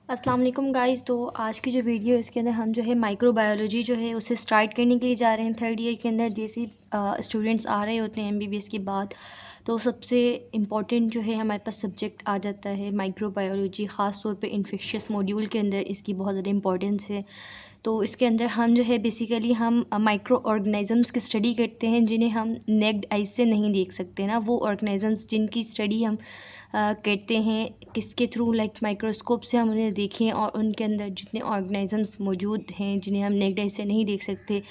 अस्सलाम वालेकुम गाइस। तो आज की जो वीडियो है इसके अंदर हम जो है माइक्रोबायोलॉजी जो है उसे स्टार्ट करने के लिए जा रहे हैं। थर्ड ईयर के अंदर जैसे स्टूडेंट्स आ रहे होते हैं एमबीबीएस के बाद, तो सबसे इम्पॉर्टेंट जो है हमारे पास सब्जेक्ट आ जाता है माइक्रोबायोलॉजी। ख़ास तौर पे इन्फेक्शियस मॉड्यूल के अंदर इसकी बहुत ज़्यादा इंपॉर्टेंस है। तो इसके अंदर हम जो है बेसिकली हम माइक्रो ऑर्गेनिज़म्स की स्टडी करते हैं जिन्हें हम नेक्ड आइज से नहीं देख सकते ना। वो ऑर्गेनिज़म्स जिनकी स्टडी हम करते हैं किसके थ्रू, लाइक माइक्रोस्कोप से हम उन्हें देखें और उनके अंदर जितने ऑर्गेनिज़म्स मौजूद हैं जिन्हें हम नेक्ड आइज से नहीं देख सकते,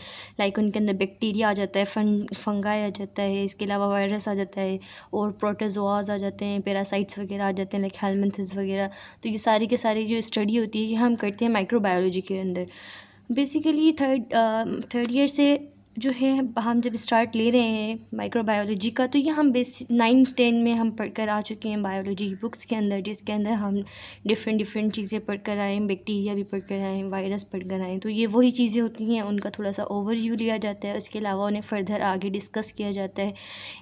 लाइक उनके अंदर बैक्टीरिया आ जाता है, फंगाई आ जाता है, इसके अलावा वायरस आ जाता है और प्रोटोजोआज आ जाते हैं, पैरासाइट्स वगैरह आ जाते हैं लाइक हेलमिंथ्स वगैरह। तो ये सारी के सारी जो स्टडी होती है ये हम करते हैं माइक्रोबायोलॉजी के अंदर। बेसिकली थर्ड ईयर से जो है हम जब स्टार्ट ले रहे हैं माइक्रोबायोलॉजी का, तो ये हम बेसिक 9-10 में हम पढ़ कर आ चुके हैं बायोलॉजी की बुक्स के अंदर, जिसके अंदर हम डिफरेंट चीज़ें पढ़ कर आए, बैक्टीरिया भी पढ़ कर आए, वायरस पढ़ कर आए। तो ये वही चीज़ें होती हैं, उनका थोड़ा सा ओवरव्यू लिया जाता है, उसके अलावा उन्हें फ़र्दर आगे डिस्कस किया जाता है।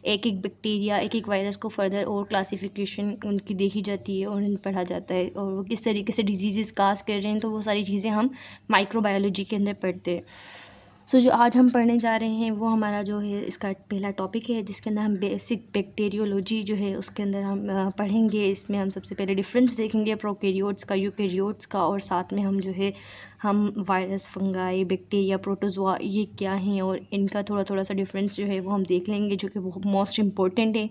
एक एक बैक्टीरिया, एक एक वायरस को फ़र्दर और क्लासिफिकेशन उनकी देखी जाती है और उन्हें पढ़ा जाता है और वो किस तरीके से डिजीज़ काज कर रहे हैं। तो वो सारी चीज़ें हम माइक्रोबायोलॉजी के अंदर पढ़ते हैं। सो जो आज हम पढ़ने जा रहे हैं वो हमारा जो है इसका पहला टॉपिक है, जिसके अंदर हम बेसिक बैक्टीरियोलॉजी जो है उसके अंदर हम पढ़ेंगे। इसमें हम सबसे पहले डिफरेंस देखेंगे प्रोकैरियोट्स का, यूकैरियोट्स का, और साथ में हम जो है हम वायरस, फंगाई, बैक्टीरिया, प्रोटोजोआ ये क्या हैं और इनका थोड़ा सा डिफरेंस जो है वो हम देख लेंगे, जो कि बहुत मोस्ट इम्पॉर्टेंट है।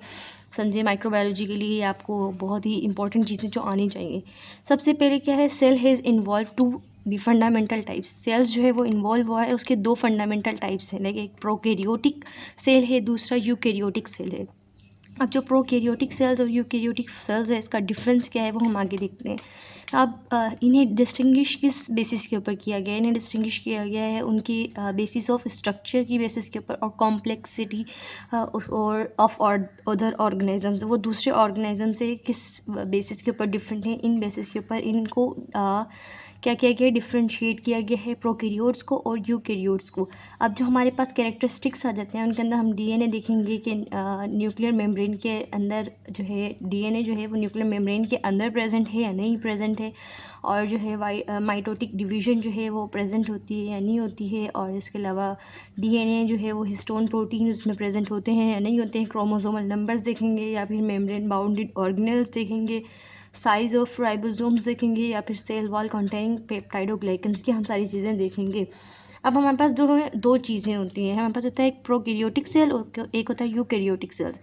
समझे, माइक्रोबायोलॉजी के लिए आपको बहुत ही इंपॉर्टेंट चीज़ें जो आनी चाहिए। सबसे पहले क्या है, cell has involved to the fundamental types. Cells जो है वो इन्वॉल्व हुआ है, उसके दो फंडामेंटल टाइप्स हैं, लाइक एक प्रोकैरियोटिक सेल है, दूसरा यूकैरियोटिक सेल है। अब जो प्रोकैरियोटिक सेल्स और यूकैरियोटिक सेल्स है इसका डिफरेंस क्या है वो हम आगे देखते हैं। अब इन्हें डिस्टिंग्विश किस बेसिस के ऊपर किया गया है? इन्हें डिस्टिंग्विश किया गया है उनकी बेसिस ऑफ स्ट्रक्चर की बेसिस के ऊपर और कॉम्प्लेक्सिटी और ऑफ अदर ऑर्गेनिजम्स। वो दूसरे ऑर्गेनिज्म से किस बेसिस के ऊपर डिफरेंट हैं, इन बेसिस के ऊपर इनको क्या किया गया है, डिफ्रेंशिएट किया गया है प्रोकैरियोट्स को और यूकैरियोट्स को। अब जो हमारे पास कैरेक्टरिस्टिक्स आ जाते हैं उनके अंदर हम डीएनए देखेंगे कि न्यूक्लियर मेम्ब्रेन के अंदर जो है डीएनए जो है वो न्यूक्लियर मेम्ब्रेन के अंदर प्रेजेंट है या नहीं प्रेजेंट है, और जो है माइटोटिक डिवीज़न जो है वो प्रेजेंट होती है या नहीं होती है, और इसके अलावा डीएनए जो है वो हिस्टोन प्रोटीन उसमें प्रेजेंट होते हैं या नहीं होते हैं, क्रोमोसोमल नंबर्स देखेंगे या फिर मेम्ब्रेन बाउंडेड ऑर्गेनेल्स देखेंगे, साइज़ ऑफ राइबोसोम्स देखेंगे या फिर सेल वॉल कंटेनिंग पेप्टाइडोग्लाइकन्स की हम सारी चीज़ें देखेंगे। अब हमारे पास जो है दो चीज़ें होती हैं, हमारे पास होता है एक प्रोकैरियोटिक सेल और एक होता है यूकैरियोटिक सेल्स।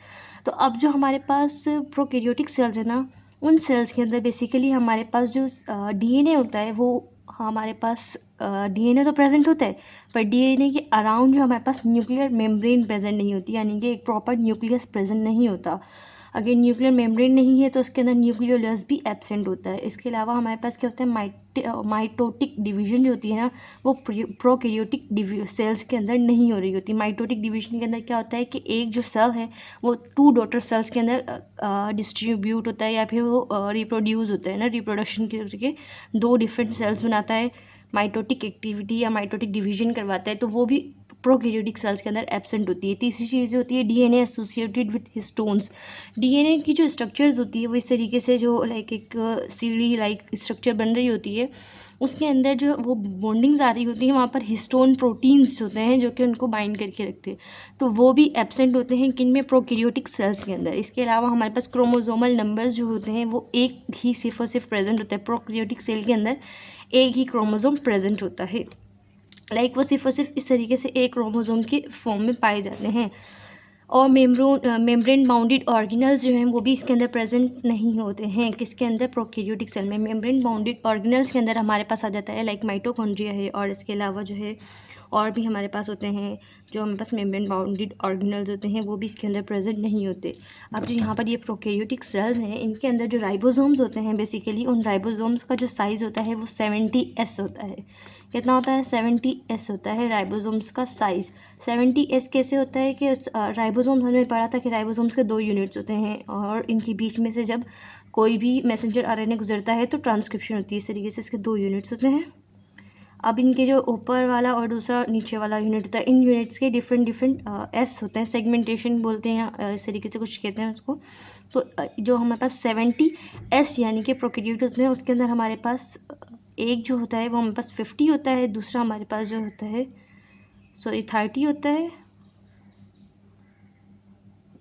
तो अब जो हमारे पास प्रोकैरियोटिक सेल्स है ना, उन सेल्स के अंदर बेसिकली हमारे पास जो डीएनए होता है वो हमारे पास डीएनए तो प्रेजेंट होता है, पर डीएनए के अराउंड जो हमारे पास न्यूक्लियर मेम्ब्रेन प्रेजेंट नहीं होती, यानी कि एक प्रॉपर न्यूक्लियस प्रेजेंट नहीं होता। अगर न्यूक्लियर मेम्ब्रेन नहीं है तो उसके अंदर न्यूक्लियोलस भी एब्सेंट होता है। इसके अलावा हमारे पास क्या होता है, माइटोटिक डिवीजन जो होती है ना वो प्रोकैरियोटिक सेल्स के अंदर नहीं हो रही होती। माइटोटिक डिवीजन के अंदर क्या होता है कि एक जो सेल है वो 2 डॉटर सेल्स के अंदर डिस्ट्रीब्यूट होता है या फिर वो रिप्रोड्यूस होता है ना, रिप्रोडक्शन के 2 डिफरेंट सेल्स बनाता है, माइटोटिक एक्टिविटी या माइटोटिक डिवीजन करवाता है, तो वो भी प्रोकैरियोटिक सेल्स के अंदर एब्सेंट होती है। तीसरी चीज़ होती है DNA associated with histones. DNA की जो स्ट्रक्चर्स होती है वो इस तरीके से जो लाइक एक सीढ़ी लाइक स्ट्रक्चर बन रही होती है, उसके अंदर जो वो बॉन्डिंग्स आ रही होती हैं वहाँ पर हिस्टोन प्रोटीन्स होते हैं जो कि उनको बाइंड करके रखते हैं, तो वो भी एब्सेंट होते हैं किन में, प्रोकैरियोटिक सेल्स के अंदर। इसके अलावा हमारे पास क्रोमोसोमल नंबर्स जो होते हैं वो एक ही सिर्फ और सिर्फ प्रेजेंट होता है। प्रोकैरियोटिक सेल के अंदर एक ही क्रोमोसोम प्रेजेंट होता है, लाइक वो सिर्फ और सिर्फ इस तरीके से एक क्रोमोसोम के फॉर्म में पाए जाते हैं। और मेम्ब्रेन बाउंडेड ऑर्गेनल्स जो हैं वो भी इसके अंदर प्रेजेंट नहीं होते हैं। किसके अंदर, प्रोकैरियोटिक सेल में। मेम्ब्रेन बाउंडेड ऑर्गेनल्स के अंदर हमारे पास आ जाता है लाइक माइटोकॉन्ड्रिया है, और इसके अलावा जो है और भी हमारे पास होते हैं जो हमारे पास मेम्ब्रेन बाउंडेड ऑर्गेनल्स होते हैं वो भी इसके अंदर प्रेजेंट नहीं होते। अब जो यहाँ पर ये प्रोकैरियोटिक सेल्स हैं इनके अंदर जो राइबोसोम्स होते हैं बेसिकली उन राइबोसोम्स का जो साइज़ होता है वो 70S होता है। कितना होता है, 70S होता है राइबोसोम्स का साइज़। 70S कैसे होता है कि राइबोसोम्स, हमने पढ़ा था कि राइबोसोम्स के 2 यूनिट्स होते हैं और इनके बीच में से जब कोई भी मैसेंजर आरएनए गुजरता है तो ट्रांसक्रिप्शन होती है। इस तरीके से इसके 2 यूनिट्स होते हैं। अब इनके जो ऊपर वाला और दूसरा नीचे वाला यूनिट होता है, इन यूनिट्स के डिफरेंट डिफरेंट एस होते हैं, सेगमेंटेशन बोलते हैं या इस तरीके से कुछ कहते हैं उसको। तो जो हमारे पास 70 एस यानी कि प्रोकैरियोट्स होते हैं, उसके अंदर हमारे पास एक जो होता है वो हमारे पास 50 होता है, दूसरा हमारे पास जो होता है 30 होता है,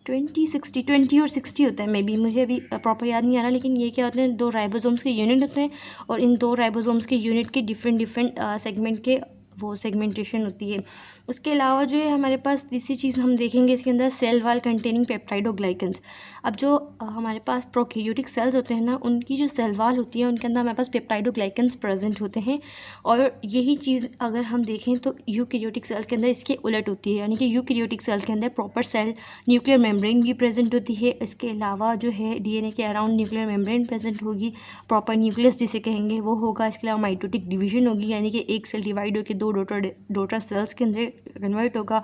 20 और 60 होता है। मे बी मुझे अभी प्रॉपर याद नहीं आ रहा, लेकिन ये क्या होते हैं, 2 राइबोसोम्स के यूनिट होते हैं और इन 2 राइबोसोम्स के यूनिट के डिफरेंट डिफरेंट सेगमेंट के वो सेगमेंटेशन होती है। उसके अलावा जो है हमारे पास तीसरी चीज़ हम देखेंगे इसके अंदर सेल वॉल कंटेनिंग पेप्टाइडोग्लाइकन्स। अब जो हमारे पास प्रोकैरियोटिक सेल्स होते हैं ना, उनकी जो सेल वॉल होती है उनके अंदर हमारे पास पेप्टाइडोग्लाइकन्स प्रेजेंट होते हैं। और यही चीज़ अगर हम देखें तो यूकैरियोटिक सेल के अंदर इसके उलट होती है, यानी कि यूकैरियोटिक सेल के अंदर प्रॉपर सेल न्यूक्लियर मेम्ब्रेन भी प्रेजेंट होती है। इसके अलावा जो है डीएनए के अराउंड न्यूक्लियर मेम्ब्रेन प्रेजेंट होगी, प्रॉपर न्यूक्लियस जिसे कहेंगे वो होगा। इसके अलावा माइटोटिक डिवीजन होगी, यानी कि एक सेल डिवाइड होकर 2 डॉटर सेल्स के अंदर कन्वर्ट होगा।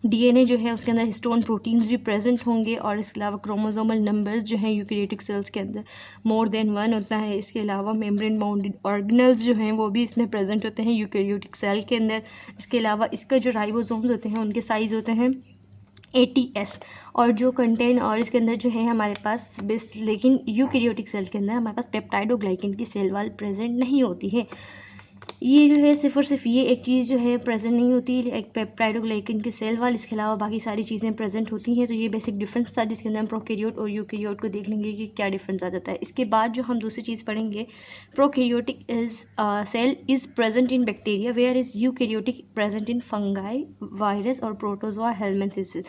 डीएनए जो है उसके अंदर हिस्टोन प्रोटीन्स भी प्रेजेंट होंगे। और इसके अलावा क्रोमोसोमल नंबर्स जो हैं यूकैरियोटिक सेल्स के अंदर मोर देन 1 होता है। इसके अलावा मेम्ब्रेन बाउंडेड ऑर्गेनल्स जो हैं वो भी इसमें प्रेजेंट होते हैं यूकैरियोटिक सेल के अंदर। इसके अलावा इसका जो राइबोसोम्स होते हैं उनके साइज़ होते हैं 80S और जो कंटेन और इसके अंदर जो है हमारे पास बेस, लेकिन यूकैरियोटिक सेल के अंदर हमारे पास पेप्टाइडोग्लाइकन की सेल वॉल प्रेजेंट नहीं होती है। ये जो है सिर्फ और सिर्फ ये एक चीज़ जो है प्रेजेंट नहीं होती, एक पेप्टाइडोग्लाइकन की सेल वॉल। इसके अलावा बाकी सारी चीज़ें प्रेजेंट होती हैं। तो ये बेसिक डिफरेंस था जिसके अंदर हम प्रोकैरियोट और यूकैरियोट को देख लेंगे कि क्या डिफरेंस आ जाता है। इसके बाद जो हम दूसरी चीज़ पढ़ेंगे, prokaryotic is cell is present in bacteria where is eukaryotic present in fungi, virus और प्रोटोजोआ हेलमिंथेसिस।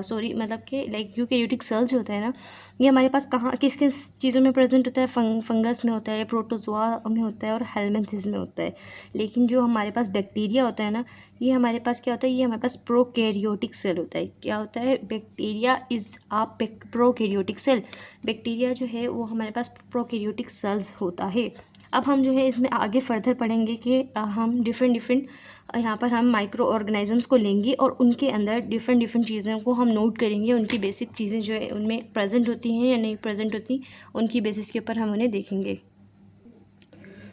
सॉरी, मतलब कि लाइक यूकैरियोटिक सेल्स जो होता है ना, ये हमारे पास कहाँ किस किस चीज़ों में प्रेजेंट होता है, फंगस में होता है, प्रोटोजोआ में होता है और हेलमिंथेसिस में होता है। लेकिन जो हमारे पास बैक्टीरिया होता है ना, ये हमारे पास क्या होता है, ये हमारे पास प्रोकैरियोटिक सेल होता है। क्या होता है, bacteria is a prokaryotic cell. Bacteria जो है वो हमारे पास प्रोकैरियोटिक सेल्स होता है। अब हम जो है इसमें आगे फर्दर पढ़ेंगे कि हम डिफरेंट यहाँ पर हम माइक्रो ऑर्गेनिजम्स को लेंगे और उनके अंदर डिफरेंट चीज़ों को हम नोट करेंगे, उनकी बेसिक चीज़ें जो है उनमें प्रेजेंट होती हैं या नहीं प्रेजेंट होती, उनकी बेसिस के ऊपर हम उन्हें देखेंगे।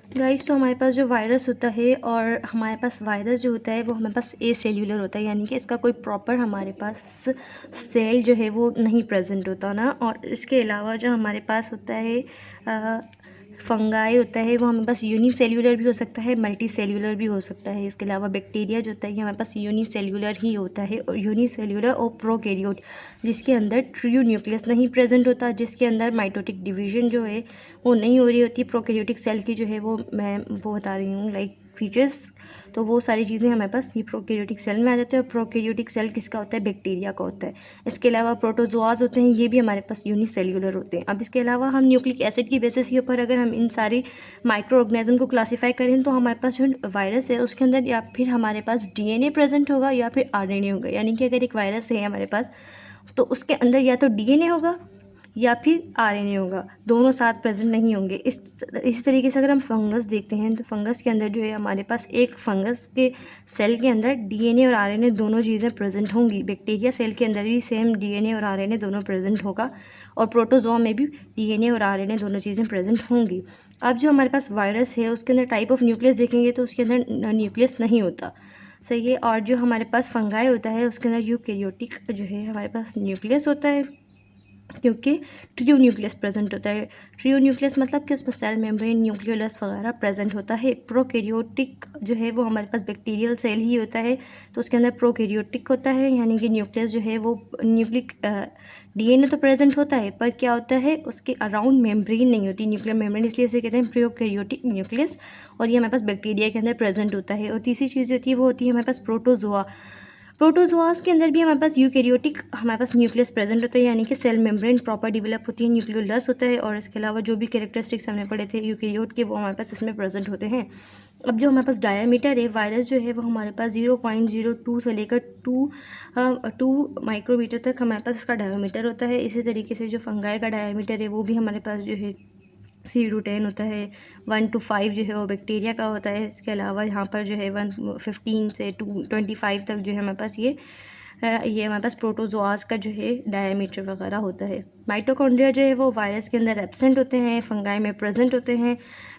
गाइस, तो हमारे पास जो वायरस होता है और हमारे पास वायरस जो होता है वो हमारे पास ए सेल्यूलर होता है, यानी कि इसका कोई प्रॉपर हमारे पास सेल जो है वो नहीं प्रेजेंट होता ना। और इसके अलावा जो हमारे पास होता है फंगाई होता है वो हमारे पास यूनिसेल्यूलर भी हो सकता है, मल्टी सेल्यूलर भी हो सकता है। इसके अलावा बैक्टीरिया जो होता है ये हमारे पास यूनिसेल्यूलर ही होता है, और यूनिसेल्यूलर और प्रोकैरियोट जिसके अंदर ट्रू न्यूक्लियस नहीं प्रेजेंट होता, जिसके अंदर माइटोटिक डिवीजन जो है वो नहीं हो रही होती। प्रोकैरियोटिक सेल की जो है वो मैं वो बता रही हूँ लाइक फीचर्स। तो वो सारी चीज़ें हमारे पास ये प्रोकैरियोटिक सेल में आ जाते हैं। और प्रोकैरियोटिक सेल किसका होता है, बैक्टीरिया का होता है। इसके अलावा प्रोटोजोआज होते हैं, ये भी हमारे पास यूनिसेल्यूलर होते हैं। अब इसके अलावा हम न्यूक्लिक एसिड की बेसिस के ऊपर अगर हम इन सारे माइक्रो ऑर्गेनिज्म को क्लासीफाई करें तो हमारे पास जो वायरस है उसके अंदर या फिर हमारे पास डीएनए प्रेजेंट होगा या फिर आरएनए होगा। यानी कि अगर एक वायरस है हमारे पास तो उसके अंदर या तो डीएनए होगा या फिर आरएनए होगा, दोनों साथ प्रेजेंट नहीं होंगे। इस तरीके से अगर हम फंगस देखते हैं तो फंगस के अंदर जो है हमारे पास एक फंगस के सेल के अंदर डीएनए और आरएनए दोनों चीज़ें प्रेजेंट होंगी। बैक्टीरिया सेल के अंदर भी सेम डीएनए और आरएनए दोनों प्रेजेंट होगा, और प्रोटोजोआ में भी डीएनए और आरएनए दोनों चीज़ें प्रेजेंट होंगी। अब जो हमारे पास वायरस है उसके अंदर टाइप ऑफ न्यूक्लियस देखेंगे तो उसके अंदर न्यूक्लियस नहीं होता, सही है। और जो हमारे पास फंगाई होता है उसके अंदर यूकैरियोटिक जो है हमारे पास न्यूक्लियस होता है, क्योंकि ट्रू न्यूक्लियस प्रेजेंट होता है। ट्रू न्यूक्लियस मतलब कि उसमें सेल मेम्ब्रेन, न्यूक्लियोलस वगैरह प्रेजेंट होता है। प्रोकैरियोटिक जो है वो हमारे पास बैक्टीरियल सेल ही होता है, तो उसके अंदर प्रोकैरियोटिक होता है, यानी कि न्यूक्लियस जो है वो न्यूक्लिक डीएनए तो प्रेजेंट होता है पर क्या होता है उसके अराउंड मेम्ब्रेन नहीं होती, न्यूक्लियर मेम्ब्रेन, इसलिए इसे कहते हैं प्रोकैरियोटिक न्यूक्लियस। और ये हमारे पास बैक्टीरिया के अंदर प्रेजेंट होता है। और तीसरी चीज़ होती है वो होती है हमारे पास प्रोटोजोआ। प्रोटोजोआस के अंदर भी हमारे पास यूकैरियोटिक हमारे पास न्यूक्लियस प्रेजेंट होता है, यानी कि सेल मेम्ब्रेन प्रॉपर डेवलप होती है, न्यूक्लियोलस होता है। और इसके अलावा जो भी कैरेक्टरिस्टिक्स हमने पढ़े थे यूकैरियोट के वो हमारे पास इसमें प्रेजेंट होते हैं। अब जो हमारे पास डायमीटर है वायरस जो है वो हमारे पास 0.02 से लेकर 2 माइक्रोमीटर तक हमारे पास इसका डायमीटर होता है। इसी तरीके से जो फंगाई का डायमीटर है वो भी हमारे पास जो है 3 to 10 होता है। 1 to 5 जो है वो बैक्टीरिया का होता है। इसके अलावा यहाँ पर जो है 115 से 225 तक जो है हमारे पास ये ये हमारे पास प्रोटोजोआस का जो है डायमीटर वगैरह होता है। माइटोकॉन्ड्रिया जो है वो वायरस के अंदर एब्सेंट होते हैं, फंगाई में प्रेजेंट होते हैं,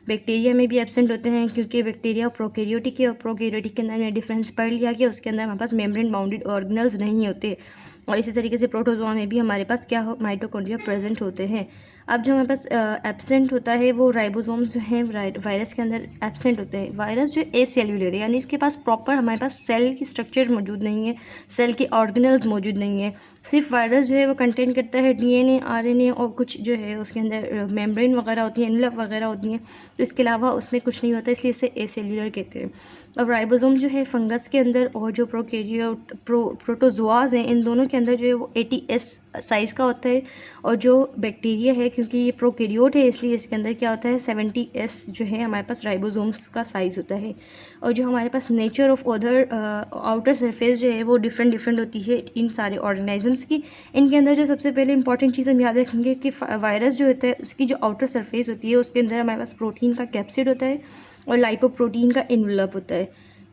बैक्टीरिया में भी एब्सेंट होते हैं, क्योंकि बैक्टीरिया प्रोकैरियोटिक है और प्रोकैरियोटिक के अंदर हमने डिफरेंस पढ़ लिया कि उसके अंदर हमारे पास मेम्ब्रेन बाउंडेड ऑर्गेनल्स नहीं होते। और इसी तरीके से प्रोटोजोआ में भी हमारे पास क्या हो, माइटोकॉन्ड्रिया प्रेजेंट होते हैं। अब जो हमारे पास एब्सेंट होता है वो राइबोसोम्स जो हैं वायरस के अंदर एब्सेंट होते हैं। वायरस जो एसेल्यूलर है, यानी इसके पास प्रॉपर हमारे पास सेल की स्ट्रक्चर मौजूद नहीं है, सेल के ऑर्गेनल्स मौजूद नहीं है। सिर्फ वायरस जो है वो कंटेन करता है डीएनए, आरएनए और कुछ जो है उसके अंदर मेम्ब्रेन वगैरह होती हैं, एनवेलप वगैरह होती हैं, तो इसके अलावा उसमें कुछ नहीं होता, इसलिए इसे एसेल्यूलर कहते हैं। और राइबोसोम जो है फंगस के अंदर और जो प्रोटोजोआज हैं, इन दोनों के अंदर जो है वो 80S साइज़ का होता है। और जो बैक्टीरिया है, क्योंकि ये प्रोकैरियोट है, इसलिए इसके अंदर क्या होता है 70S जो है हमारे पास राइबोसोम्स का साइज़ होता है। और जो हमारे पास nature of other outer surface जो है वो डिफरेंट होती है इन सारे ऑर्गेनिजम्स की। इनके अंदर जो सबसे पहले इंपॉर्टेंट चीज़ हम याद रखेंगे कि वायरस जो होता है उसकी जो आउटर सरफेस होती है उसके अंदर हमारे पास प्रोटीन का कैप्सिड होता है और लाइपोप्रोटीन का एनवेलप होता है,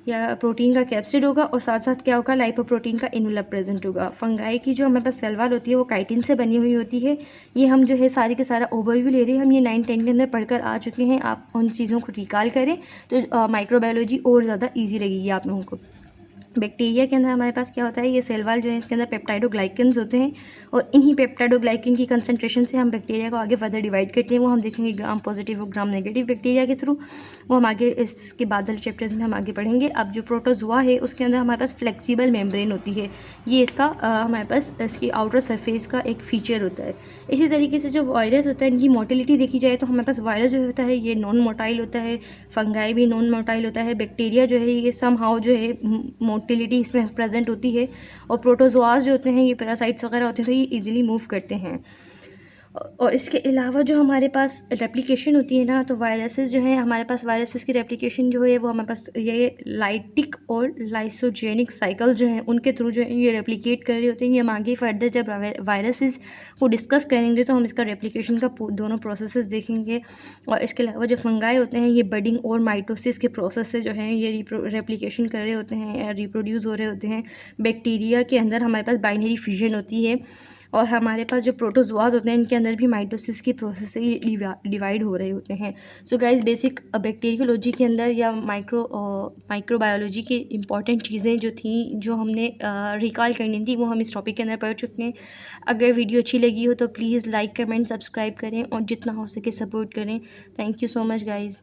या प्रोटीन का कैप्सिड होगा और साथ साथ क्या होगा, लाइपोप्रोटीन का एनवेलप प्रेजेंट होगा। फंगाई की जो हमारे पास सेल वॉल होती है वो काइटिन से बनी हुई होती है। ये हम जो है सारे के सारा ओवरव्यू ले रहे हैं, हम ये 9-10 के अंदर पढ़कर आ चुके हैं। आप उन चीज़ों को रिकॉल करें तो माइक्रोबायोलॉजी और ज़्यादा ईजी लगेगी आप लोगों को। बैक्टीरिया के अंदर हमारे पास क्या होता है, ये सेल वॉल जो है इसके अंदर पेप्टाइडोग्लाइकन्स होते हैं और इन्हीं पेप्टाइडोग्लाइकन की कंसंट्रेशन से हम बैक्टीरिया को आगे फर्दर डिवाइड करते हैं। वो हम देखेंगे ग्राम पॉजिटिव और ग्राम नेगेटिव बैक्टीरिया के थ्रू, वो हम आगे इसके बाद वाले चैप्टर्स में हम आगे पढ़ेंगे। अब जो प्रोटोजोआ है उसके अंदर हमारे पास फ्लेक्सिबल मेम्ब्रेन होती है, ये इसका हमारे पास इसकी आउटर सरफेस का एक फीचर होता है। इसी तरीके से जो वायरस होता है इनकी मोटिलिटी देखी जाए तो हमारे पास वायरस जो होता है ये नॉन मोटाइल होता है, फंगाई भी नॉन मोटाइल होता है, बैक्टीरिया जो है ये सम हाउ जो है मोटिलिटी इसमें प्रेजेंट होती है, और प्रोटोजोआस जो होते हैं ये पैरासाइट्स वगैरह होते हैं तो ये इजीली मूव करते हैं। और इसके अलावा जो हमारे पास रेप्लिकेशन होती है ना, तो वायरसेस जो हैं हमारे पास, वायरसेस की रेप्लिकेशन जो है वो हमारे पास ये लाइटिक और लाइसोजेनिक साइकिल जो हैं उनके थ्रू जो है ये रेप्लिकेट कर रहे होते हैं। ये हम आगे फर्दर जब वायरसेस को डिस्कस करेंगे तो हम इसका रेप्लिकेशन का दोनों प्रोसेसेस देखेंगे। और इसके अलावा जो फंगाई होते हैं ये बडिंग और माइटोसिस के प्रोसेस से जो हैं ये रेप्लिकेशन कर रहे होते हैं, रिप्रोड्यूस हो रहे होते हैं। बैक्टीरिया के अंदर हमारे पास बाइनरी फ्यूजन होती है और हमारे पास जो प्रोटोजोआज होते हैं इनके अंदर भी माइटोसिस की प्रोसेस से ये डिवाइड हो रहे होते हैं। सो गाइस, बेसिक बैक्टीरियोलॉजी के अंदर या माइक्रोबायोलॉजी की इंपॉर्टेंट चीज़ें जो थी, जो हमने रिकॉल करनी थी, वो हम इस टॉपिक के अंदर पढ़ चुके हैं। अगर वीडियो अच्छी लगी हो तो प्लीज़ लाइक, कमेंट, सब्सक्राइब करें और जितना हो सके सपोर्ट करें। Thank you so much guys.